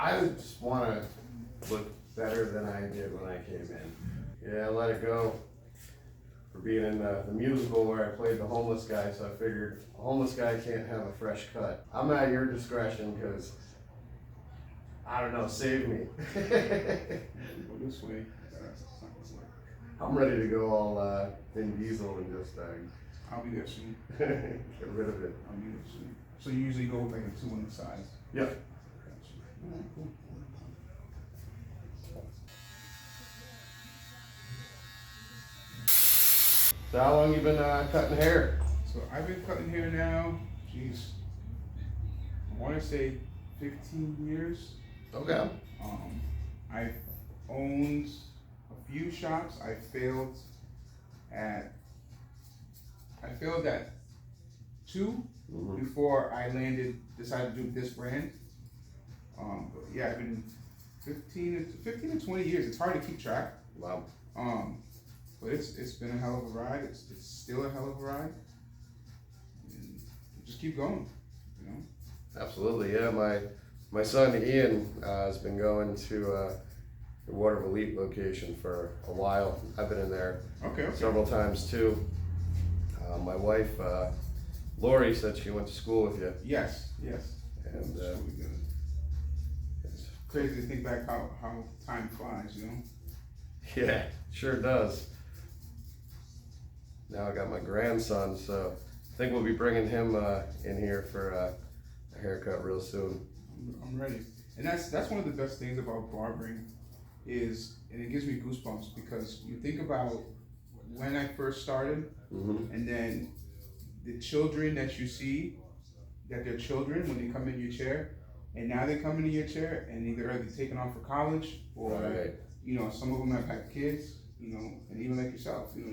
I just want to look better than I did when I came in. Yeah, I let it go for being in the musical where I played the homeless guy, so I figured a homeless guy can't have a fresh cut. I'm at your discretion because, I don't know, save me. Go this way. That's not gonna work. I'm ready to go all Vin Diesel and just I'll be there soon. get rid of it. I'll be there soon. So you usually go with like a 2 on the sides. Yep. Gotcha. All right, cool. So how long you been cutting hair? So I've been cutting hair now, geez, I want to say 15 years. Okay. I've owned a few shops. I failed at 2 before I decided to do this brand. But yeah, I've been 15 to 20 years. It's hard to keep track. Wow. But it's been a hell of a ride. It's still a hell of a ride. And just keep going, you know? Absolutely, yeah. My son Ian has been going to the Water Elite location for a while. I've been in there Okay. several times too. My wife Lori said she went to school with you. Yes. And It's really good. It's crazy to think back how time flies, you know? yeah, sure does. Now I got my grandson, so I think we'll be bringing him in here for a haircut real soon. I'm ready. And that's one of the best things about barbering is, and it gives me goosebumps because you think about when I first started, and then the children that you see, that they're children when they come in your chair, and now they come into your chair and either they're taken off for college or, Right. you know, some of them have had kids, you know, and even like yourself, you know,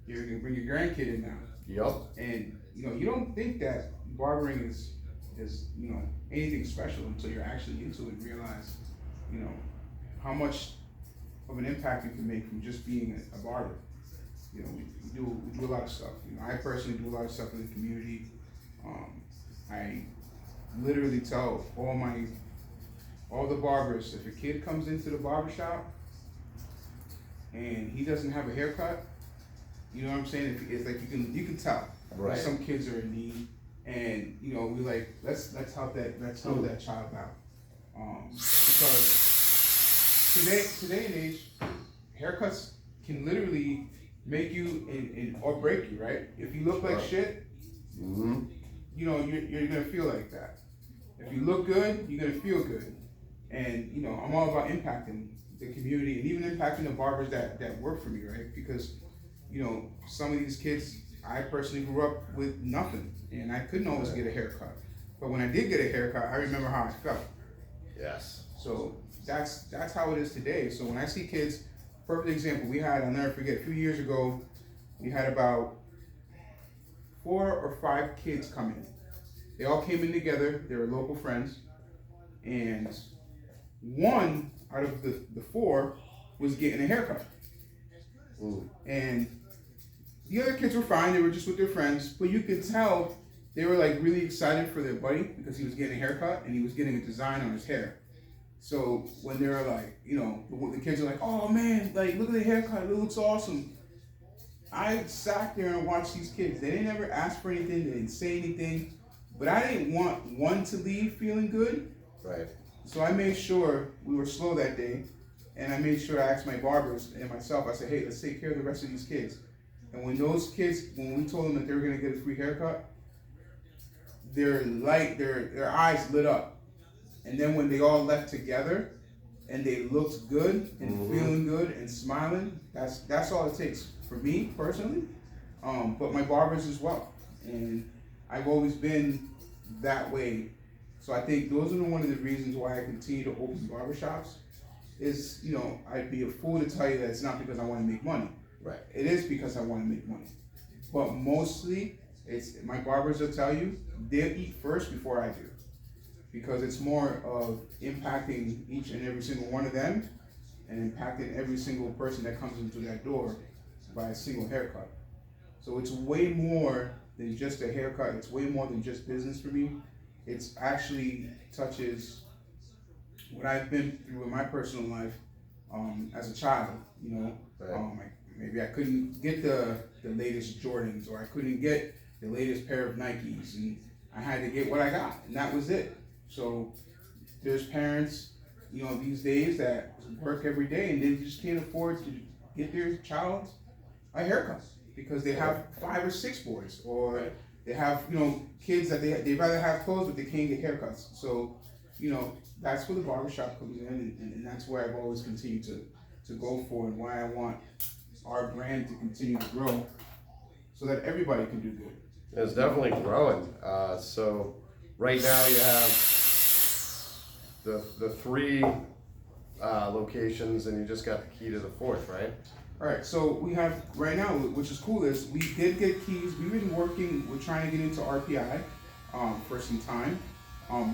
you're gonna bring your grandkid in now. Yup. And, you know, you don't think that barbering is, you know, anything special until you're actually into it and realize, you know, how much of an impact you can make from just being a barber. You know, we do a lot of stuff. You know, I personally do a lot of stuff in the community. I literally tell all the barbers, if a kid comes into the barbershop and he doesn't have a haircut, you know what I'm saying? It's like you can tell. Right. Some kids are in need, and you know, we like let's help that child out. Because today and age, haircuts can literally make you or break you, right? If you look like shit, you know, you're gonna feel like that. If you look good, you're gonna feel good. And you know, I'm all about impacting the community and even impacting the barbers that work for me, right? Because you know, some of these kids, I personally grew up with nothing, and I couldn't always get a haircut. But when I did get a haircut, I remember how I felt. Yes. So that's how it is today. So when I see kids, perfect example, I'll never forget, a few years ago, we had about 4 or 5 kids come in. They all came in together, they were local friends, and one out of the 4 was getting a haircut. And the other kids were fine, they were just with their friends, but you could tell they were like really excited for their buddy because he was getting a haircut and he was getting a design on his hair. So when they were like, you know, the kids are like, oh man, like look at the haircut, it looks awesome. I sat there and watched these kids. They didn't ever ask for anything, they didn't say anything, but I didn't want one to leave feeling good. Right. So I made sure, we were slow that day, and I made sure I asked my barbers and myself, I said, hey, let's take care of the rest of these kids. And when those kids, when we told them that they were gonna get a free haircut, their eyes lit up. And then when they all left together and they looked good and feeling good and smiling, that's all it takes for me personally, but my barbers as well. And I've always been that way. So I think those are one of the reasons why I continue to open barbershops is, you know, I'd be a fool to tell you that it's not because I want to make money. Right. It is because I want to make money. But mostly, my barbers will tell you, they'll eat first before I do. Because it's more of impacting each and every single one of them and impacting every single person that comes into that door by a single haircut. So it's way more than just a haircut. It's way more than just business for me. It's actually touches what I've been through in my personal life, as a child, you know, Right. maybe I couldn't get the latest Jordans, or I couldn't get the latest pair of Nikes, and I had to get what I got, and that was it. So there's parents, you know, these days that work every day and they just can't afford to get their child a haircut because they have 5 or 6 boys, or Right. they have, you know, kids that they rather have clothes but they can't get haircuts. So, you know, that's where the barbershop comes in, and that's where I've always continued to go for, and why I want our brand to continue to grow so that everybody can do good. It's definitely growing. So right now you have the 3 locations, and you just got the key to the 4th, right? All right, so we have right now, which is cool, is we did get keys. We've been working, we're trying to get into RPI for some time.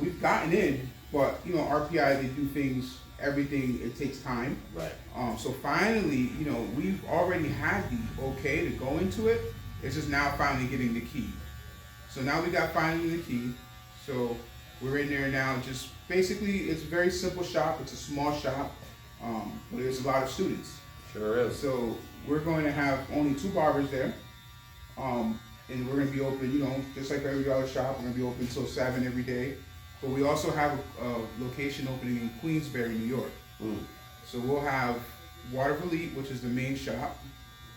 We've gotten in, but you know, RPI, they do things, everything, it takes time. Right. So finally, you know, we've already had the okay to go into it. It's just now finally getting the key. So now we got finally the key. So we're in there now. Just basically, it's a very simple shop. It's a small shop, but there's a lot of students. Sure is. So we're going to have only 2 barbers there, and we're going to be open, you know, just like every other shop. We're going to be open till 7 every day. But we also have a location opening in Queensbury, New York. So we'll have Water Elite, which is the main shop.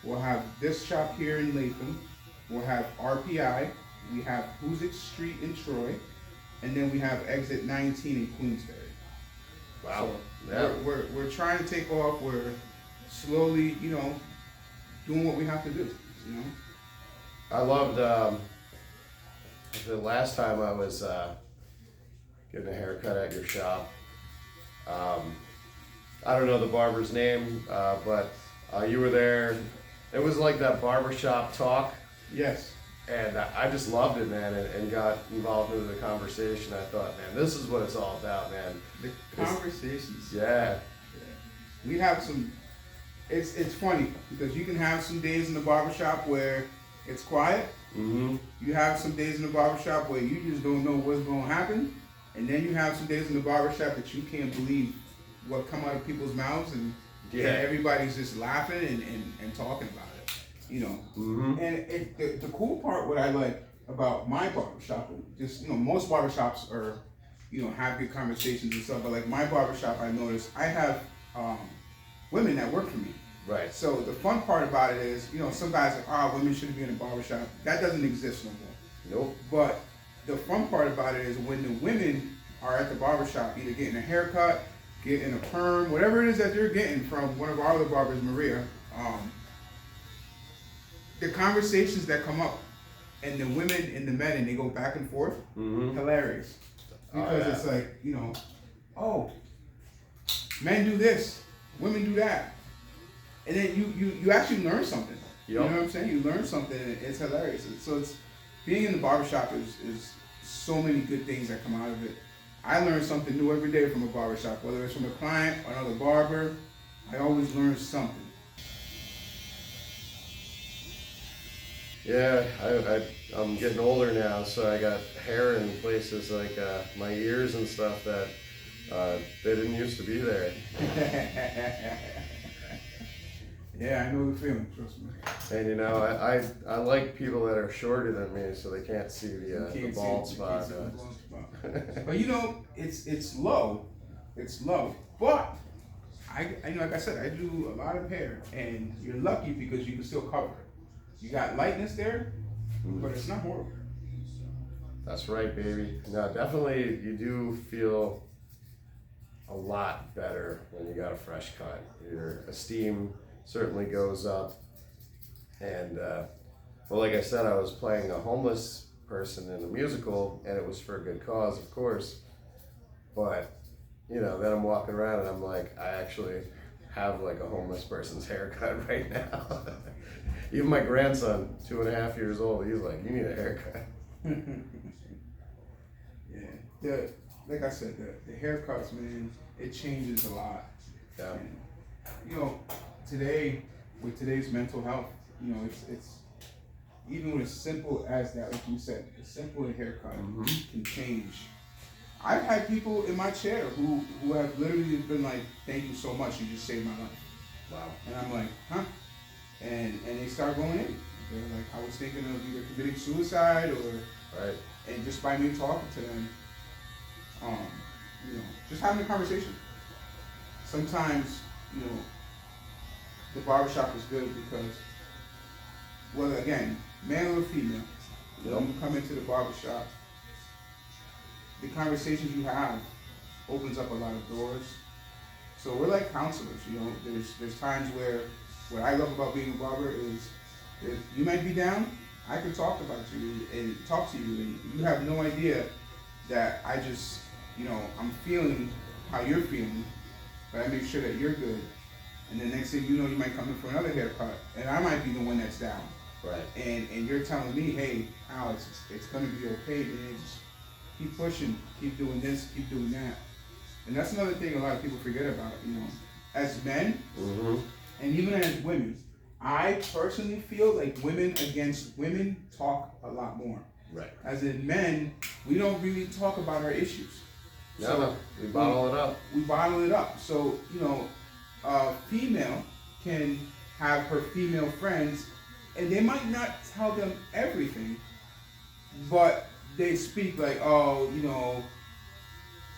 We'll have this shop here in Latham. We'll have RPI. We have Hoosick Street in Troy, and then we have Exit 19 in Queensbury. Wow. So Yeah. we're trying to take off. We're slowly, you know, doing what we have to do. You know. I loved the last time I was getting a haircut at your shop. I don't know the barber's name, but you were there. It was like that barbershop talk, Yes. and I just loved it, man, and got involved into the conversation. I thought, man, this is what it's all about, man. The conversations. Yeah. We have some. It's funny because you can have some days in the barbershop where it's quiet. Mm-hmm. You have some days in the barbershop where you just don't know what's going to happen. And then you have some days in the barbershop that you can't believe what come out of people's mouths, and everybody's just laughing and talking about it, you know. Mm-hmm. And the cool part, what I like about my barbershop, just, you know, most barbershops are, you know, have good conversations and stuff, but like my barbershop, I noticed I have women that work for me. Right. So the fun part about it is, you know, some guys are, women shouldn't be in a barbershop. That doesn't exist no more. Nope. But the fun part about it is when the women are at the barbershop, either getting a haircut, getting a perm, whatever it is that they're getting from one of our other barbers, Maria, the conversations that come up, and the women and the men, and they go back and forth, hilarious. Because it's like, you know, oh, men do this, women do that. And then you actually learn something. Yep. You know what I'm saying? You learn something, and it's hilarious. So it's being in the barbershop is so many good things that come out of it. I learn something new every day from a barbershop, whether it's from a client or another barber. I always learn something. Yeah, I'm getting older now, so I got hair in places like my ears and stuff that they didn't used to be there. Yeah, I know the feeling, trust me. And you know, I like people that are shorter than me, so they can't see the bald spot. But you know, it's low, But I you know, like I said, I do a lot of hair, and you're lucky because you can still cover it. You got lightness there, but it's not horrible. That's right, baby. No, definitely, you do feel a lot better when you got a fresh cut. Your esteem certainly goes up. And well, like I said, I was playing a homeless person in a musical, and it was for a good cause, of course. But you know, then I'm walking around and I'm like, I actually have like a homeless person's haircut right now. Even my grandson, 2.5 years old, he's like, you need a haircut. Yeah, like I said, the haircuts, man, it changes a lot. Yeah. And, you know, today, with today's mental health, you know, it's even with as simple as that, like you said, a simple haircut can change. I've had people in my chair who have literally been like, "Thank you so much, you just saved my life." Wow. And I'm like, "Huh?" And they start going in. They're like, "I was thinking of either committing suicide or," right. And just by me talking to them, just having a conversation. Sometimes, the barbershop is good because, well, again, male or female, when you come into the barbershop, the conversations you have opens up a lot of doors. So we're like counselors, There's times where what I love about being a barber is if you might be down, I can talk about you and talk to you, and you have no idea that I just, I'm feeling how you're feeling, but I make sure that you're good. And the next thing you know, you might come in for another haircut, and I might be the one that's down. Right. And you're telling me, hey, Alex, it's gonna be okay, man. Just keep pushing, keep doing this, keep doing that. And that's another thing a lot of people forget about, As men, and even as women, I personally feel like women against women talk a lot more. Right. As in men, we don't really talk about our issues. No, we bottle it up. We bottle it up. So, a female can have her female friends, and they might not tell them everything, but they speak like, oh,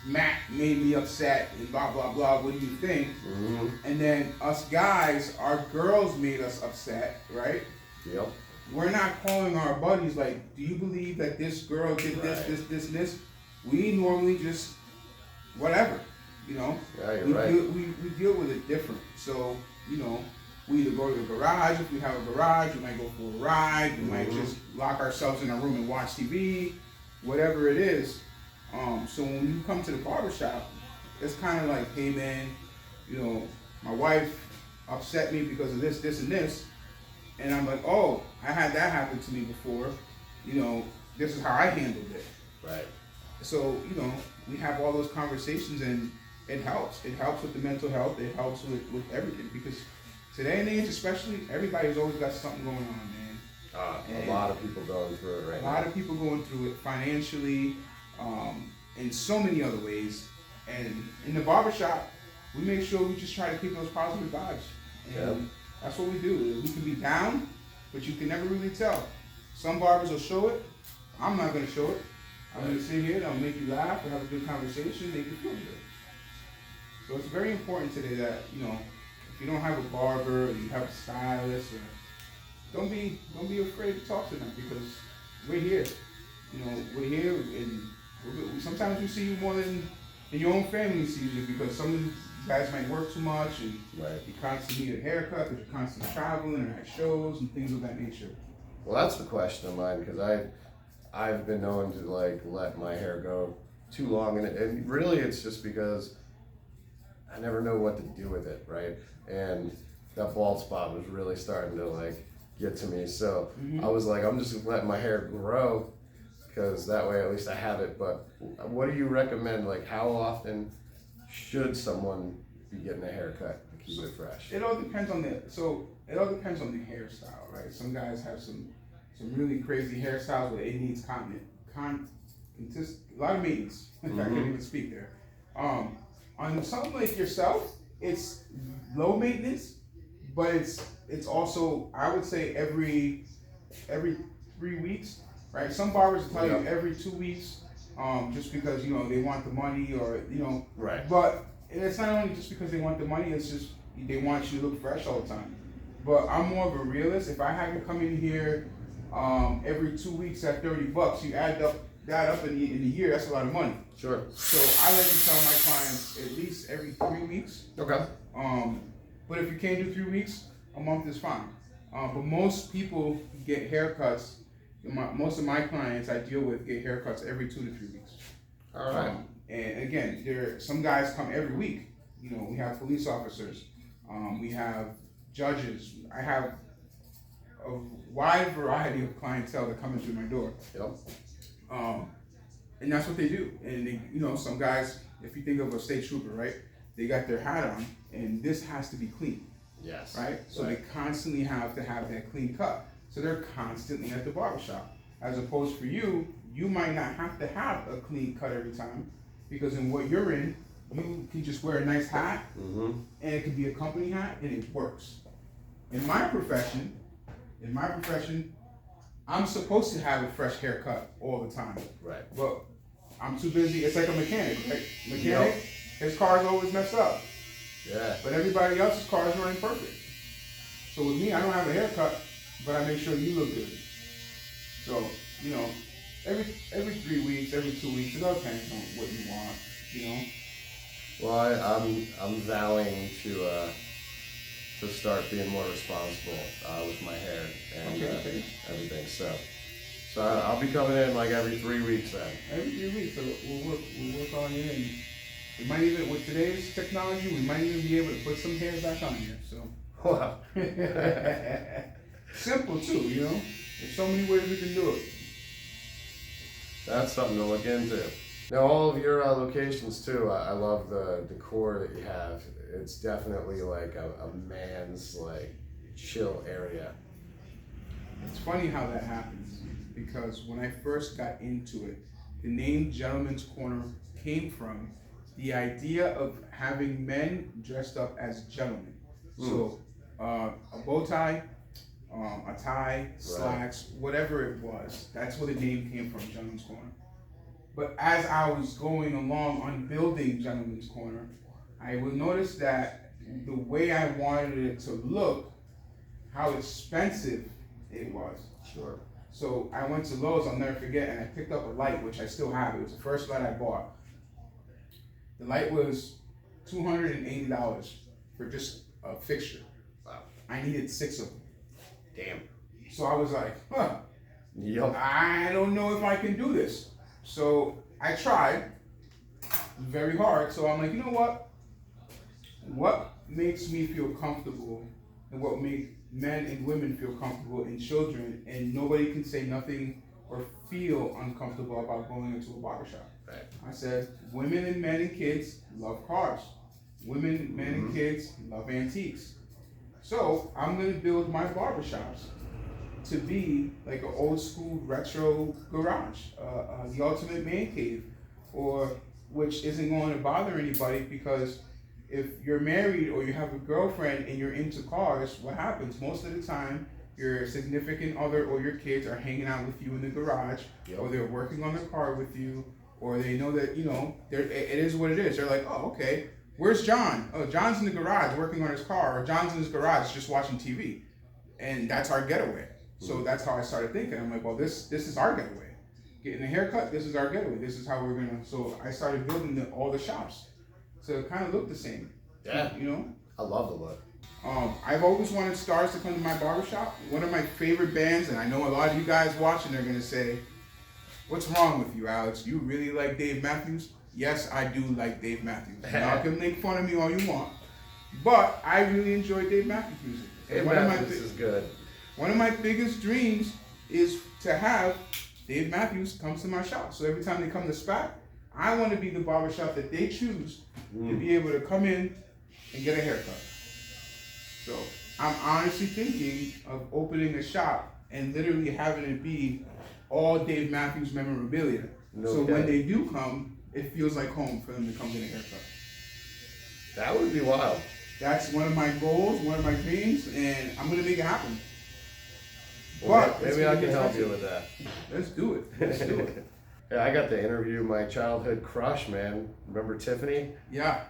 Matt made me upset and blah, blah, blah, what do you think? And then us guys, our girls made us upset, right? Yep. We're not calling our buddies like, do you believe that this girl did this, and this? We normally just, whatever, Yeah, you're right. We deal with it different. So, we either go to the garage, if we have a garage, we might go for a ride, we might just lock ourselves in a room and watch TV, whatever it is. So when you come to the barbershop, it's kind of like, hey man, my wife upset me because of this, and this. And I'm like, oh, I had that happen to me before. This is how I handled it. Right. So, we have all those conversations, and it helps. It helps with the mental health. It helps with everything, because today and age especially, everybody's always got something going on, man. A lot of people going through it right now. A lot of people going through it financially, in so many other ways. And in the barbershop, we make sure we just try to keep those positive vibes. And that's what we do. We can be down, but you can never really tell. Some barbers will show it. I'm not going to show it. I'm going to sit here and I'll make you laugh and have a good conversation, make you feel good. So it's very important today that, if you don't have a barber or you have a stylist, or don't be afraid to talk to them, because we're here. We're here, and sometimes we see you more than your own family sees you, because some of you guys might work too much and you constantly need a haircut because you're constantly traveling and at shows and things of that nature. Well, that's the question of mine, because I've been known to let my hair go too long, and really it's just because I never know what to do with it, right? And that bald spot was really starting to get to me, so I was like, I'm just letting my hair grow, because that way at least I have it. But what do you recommend? How often should someone be getting a haircut to keep it fresh? It all depends on the hairstyle, right? Some guys have some really crazy hairstyles where it needs a lot of maintenance. I can't even speak there. On something like yourself, it's low maintenance, but it's also, I would say, every 3 weeks, right? Some barbers will tell you every 2 weeks, just because they want the money, or Right. But it's not only just because they want the money; it's just they want you to look fresh all the time. But I'm more of a realist. If I have you come in here every 2 weeks at $30, you add that up in the year, that's a lot of money. Sure. So I like to tell my clients at least every 3 weeks. Okay. But if you can't do 3 weeks, a month is fine. But most people get haircuts. Most of my clients I deal with get haircuts every 2 to 3 weeks. All right. And again, some guys come every week. We have police officers. We have judges. I have a wide variety of clientele that come in through my door. Yep. And that's what they do. And they, some guys, if you think of a state trooper, right? They got their hat on, and this has to be clean. Yes. Right? So they constantly have to have that clean cut. So they're constantly at the barbershop. As opposed for you might not have to have a clean cut every time. because in what you're in, you can just wear a nice hat, Mm-hmm. and it could be a company hat, and it works. In my profession, I'm supposed to have a fresh haircut all the time, Right. but I'm too busy. It's like a mechanic, right? Mechanic, his car's always messed up, Yeah. but everybody else's cars are imperfect. So with me, I don't have a haircut, but I make sure you look good. So, you know, every 3 weeks, every 2 weeks, it all depends on what you want, you know. Well, I'm vowing to start being more responsible with my hair and Okay. everything. So I'll be coming in like every 3 weeks then. Every 3 weeks, so we'll work on you, and we might even, with today's technology, we might even be able to put some hair back on here, so. Wow. Simple too, you know. There's so many ways we can do it. That's something to look into. Now, all of your locations too, I love the decor that you have. It's definitely like a man's like chill area. It's funny how that happens, because when I first got into it, the name Gentleman's Corner came from the idea of having men dressed up as gentlemen. So a bow tie, a tie, slacks, whatever it was, that's where the name came from, Gentleman's Corner. But as I was going along on building Gentleman's Corner, I would notice that the way I wanted it to look, how expensive it was. Sure. So I went to Lowe's, I'll never forget, and I picked up a light, which I still have. It was the first light I bought. The light was $280 for just a fixture. Wow. I needed 6 of them. Damn. So I was like, Yup. I don't know if I can do this. So I tried very hard. So I'm like, you know what? What makes me feel comfortable, and what makes men and women feel comfortable, and children, and nobody can say nothing or feel uncomfortable about going into a barbershop? Right. I said, women and men and kids love cars. Women, men, and kids love antiques. So I'm gonna build my barbershops to be like an old school retro garage, the ultimate man cave, or which isn't going to bother anybody, because if you're married or you have a girlfriend and you're into cars, what happens? Most of the time, your significant other or your kids are hanging out with you in the garage, or they're working on the car with you, or they know that, you know, it is what it is. They're like, oh, okay, where's John? Oh, John's in the garage working on his car, or John's in his garage just watching TV. And that's our getaway. So that's how I started thinking. I'm like, well, this is our getaway. Getting a haircut, this is our getaway. This is how we're gonna. So I started building all the shops to kind of look the same. Yeah. You know. I love the look. I've always wanted stars to come to my barbershop. One of my favorite bands, and I know a lot of you guys watching are gonna say, "What's wrong with you, Alex? You really like Dave Matthews?" Yes, I do like Dave Matthews. Y'all can make fun of me all you want, but I really enjoy Dave Matthews music. Dave Matthews is good. One of my biggest dreams is to have Dave Matthews come to my shop. So every time they come to SPAC, I want to be the barbershop that they choose to be able to come in and get a haircut. So I'm honestly thinking of opening a shop and literally having it be all Dave Matthews memorabilia. When they do come, it feels like home for them to come get a haircut. That would be wild. That's one of my goals, one of my dreams, and I'm going to make it happen. Well, maybe I can help you with that. Let's do it. Let's do it. Yeah, I got to interview my childhood crush, man. Remember Tiffany? Yeah.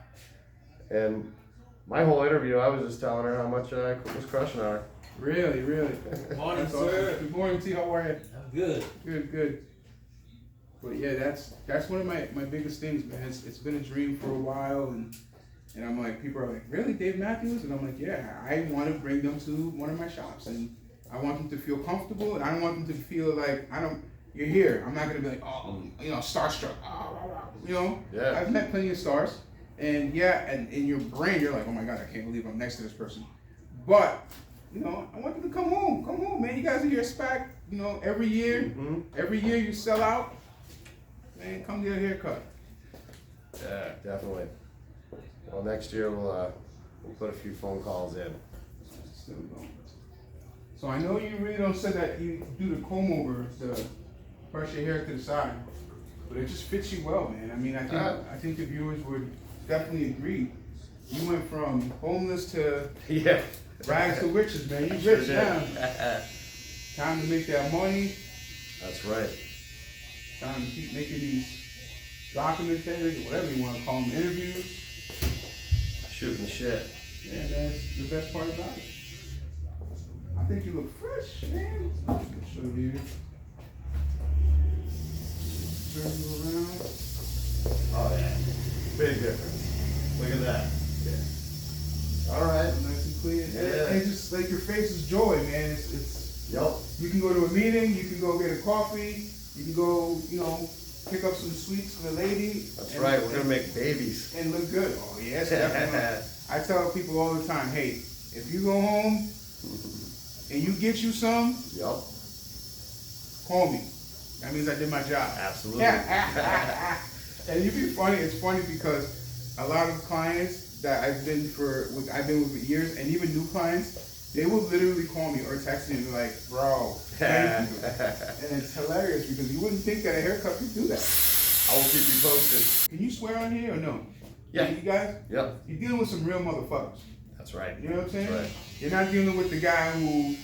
And my whole interview, I was just telling her how much I was crushing on her. Really? Good morning, That's sir. awesome. Good morning, T. How are you? I'm good. Good. But yeah, that's one of my biggest things, man. It's been a dream for a while, and I'm like, people are like, really, Dave Matthews? And I'm like, yeah, I want to bring them to one of my shops, and I want them to feel comfortable, and I don't want them to feel like you're here. I'm not gonna be like, oh, you know, starstruck. You know, Yeah. I've met plenty of stars, and yeah, and in your brain, you're like, oh my God, I can't believe I'm next to this person. But you know, I want them to come home, man. You guys are here at SPAC, you know, every year. Every year you sell out. Man, come get a haircut. Yeah, definitely. Well, next year we'll put a few phone calls in. Still going. So I know you really don't say that you do the comb over to brush your hair to the side. but it just fits you well, man. I mean, I think the viewers would definitely agree. You went from homeless to Yeah. rags to riches, man. You Sure rich did. now. Time to make that money. That's right. Time to keep making these documentaries, whatever you want to call them, interviews. Shooting the shit. Yeah, that's the best part about it. I think you look fresh, man. I'll show you. Turn you around. Oh yeah. Big difference. Look at that. Yeah. All right. Nice and clean. Yeah. And just like your face is joy, man. It's Yep. you can go to a meeting, you can go get a coffee, you can go, pick up some sweets for the lady. That's right. We're gonna make babies. And look good. Oh yes, definitely. I tell people all the time, hey, if you go home and you get you some, Yep. call me. That means I did my job. Absolutely. And it's funny because a lot of clients that I've been with for years, and even new clients, they will literally call me or text me and be like, bro, thank you. And it's hilarious because you wouldn't think that a haircut could do that. I will keep you posted. Can you swear on here or no? Yeah. You guys? Yep. You're dealing with some real motherfuckers. That's right. You know what I'm saying? That's right. You're not dealing with the guy who,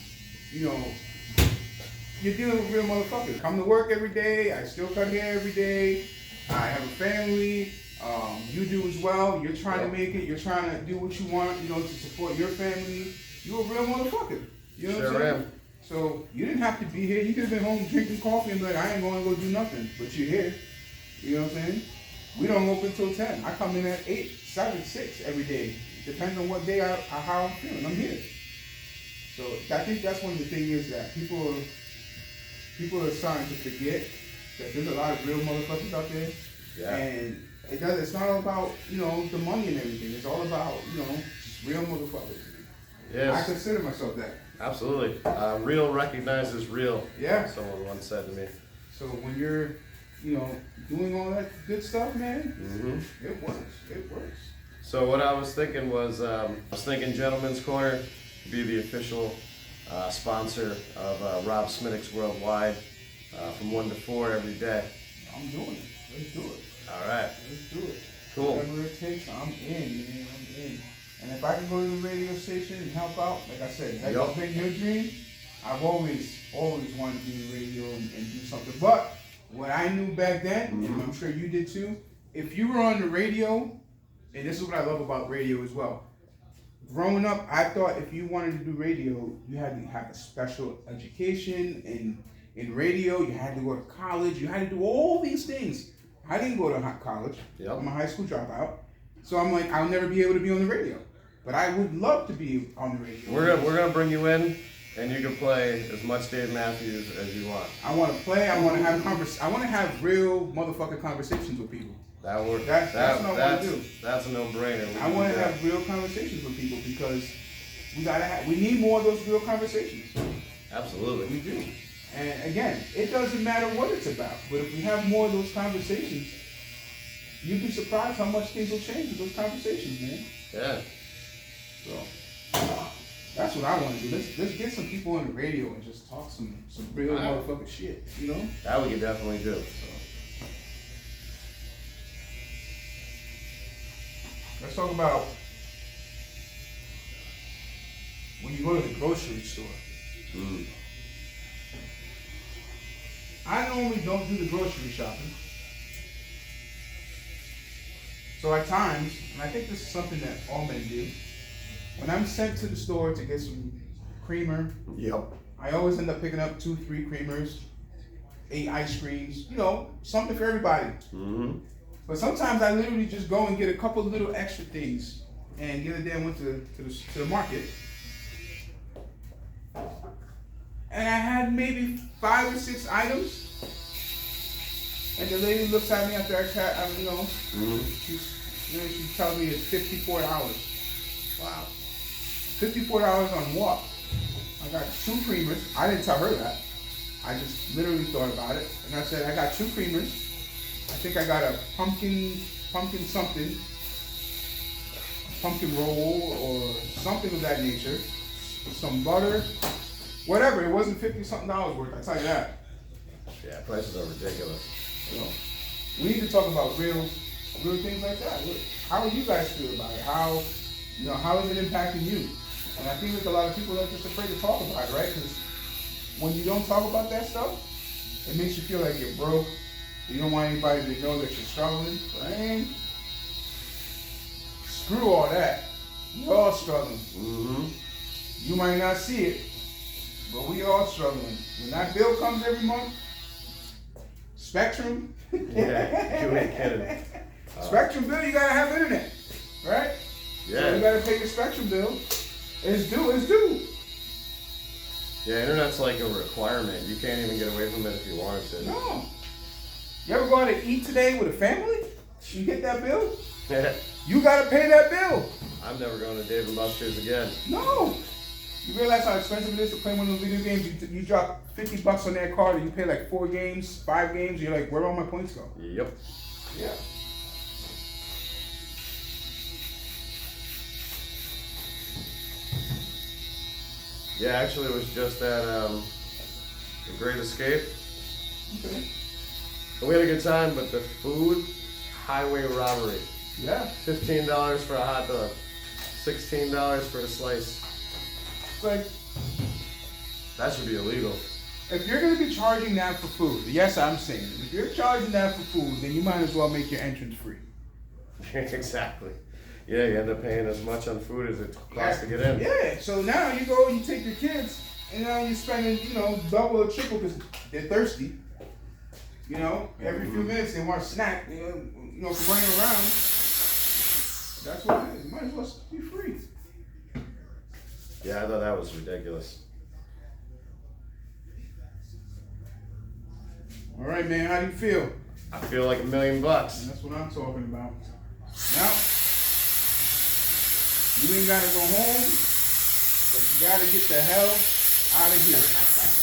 you're dealing with real motherfuckers. Come to work every day. I still cut hair every day. I have a family. You do as well. You're trying to make it. You're trying to do what you want, to support your family. You're a real motherfucker. You know what I'm saying? Am. So you didn't have to be here. You could have been home drinking coffee and be like, I ain't going to go do nothing. But you're here. You know what I'm saying? We don't open till 10. I come in at 8, 7, 6 every day. Depends on what day how I'm feeling. I'm here. So I think that's one of the things is that people are starting to forget that there's a lot of real motherfuckers out there. Yeah. And it's not all about, the money and everything. It's all about, just real motherfuckers. Yes. I consider myself that. Absolutely. Real recognizes real. Yeah. Someone once said to me. So when you're, doing all that good stuff, man, Mm-hmm. it works. It works. So what I was thinking was, Gentleman's Corner to be the official sponsor of Rob Smittix Worldwide from 1 to 4 every day. I'm doing it. Let's do it. All right. Let's do it. Cool. Whatever it takes, I'm in, man. I'm in. And if I can go to the radio station and help out, like I said, that's been your dream. I've always wanted to do the radio and do something. But what I knew back then, and I'm sure you did too, if you were on the radio, and this is what I love about radio as well. Growing up, I thought if you wanted to do radio, you had to have a special education in radio. You had to go to college. You had to do all these things. I didn't go to college. Yep. I'm a high school dropout. So I'm like, I'll never be able to be on the radio. But I would love to be on the radio. We're gonna bring you in, and you can play as much Dave Matthews as you want. I want to play. I want to have I want to have real motherfucking conversations with people. That works. That's what I want to do. That's a no-brainer. I want to have real conversations with people because we need more of those real conversations. Absolutely. We do. And again, it doesn't matter what it's about, but if we have more of those conversations, you'd be surprised how much things will change with those conversations, man. Yeah. So that's what I want to do. Let's get some people on the radio and just talk some real motherfucking shit, That we can definitely do. So. Let's talk about when you go to the grocery store. Mm. I normally don't do the grocery shopping. So at times, and I think this is something that all men do, when I'm sent to the store to get some creamer, Yep. I always end up picking up 2, 3 creamers, 8 ice creams, something for everybody. Mm-hmm. But sometimes I literally just go and get a couple little extra things. And the other day I went to the market. And I had maybe 5 or 6 items. And the lady looks at me after she tells me it's $54. Wow. $54 on what? I got 2 creamers. I didn't tell her that. I just literally thought about it. And I said, I got 2 creamers. I think I got a pumpkin something, a pumpkin roll or something of that nature, some butter, whatever. It wasn't $50-something worth, I tell you that. Yeah, prices are ridiculous. We need to talk about real things like that. How do you guys feel about it? How is it impacting you? And I think there's a lot of people that are just afraid to talk about it, right? Because when you don't talk about that stuff, it makes you feel like you're broke. You don't want anybody to know that you're struggling. Right? Screw all that. We're all struggling. Mm-hmm. You might not see it, but we all struggling. When that bill comes every month, Spectrum. Yeah, you ain't kidding. Spectrum bill, you gotta have internet, right? Yeah. So you gotta pay your Spectrum bill. It's due. Yeah, internet's like a requirement. You can't even get away from it if you wanted to. No. You ever go out to eat today with a family? You get that bill? You gotta pay that bill. I'm never going to Dave and Buster's again. No. You realize how expensive it is to play one of those video games? You drop $50 on that card and you play like 4 games, 5 games, and you're like, where do all my points go? Yep. Yeah. Yeah, actually it was just at The Great Escape. Okay. And we had a good time, but the food, highway robbery. Yeah. $15 for a hot dog. $16 for a slice. It's like, That should be illegal. if you're gonna be charging that for food, yes, I'm saying, if you're charging that for food, then you might as well make your entrance free. Exactly. Yeah, you end up paying as much on food as it costs to get in. Yeah, so now you go, you take your kids, and now you're spending, double or triple because they're thirsty. Every few minutes they want a snack, for running around. That's what it is. You might as well be free. Yeah, I thought that was ridiculous. All right, man, how do you feel? I feel like $1 million. That's what I'm talking about. Now, you ain't gotta go home, but you gotta get the hell out of here.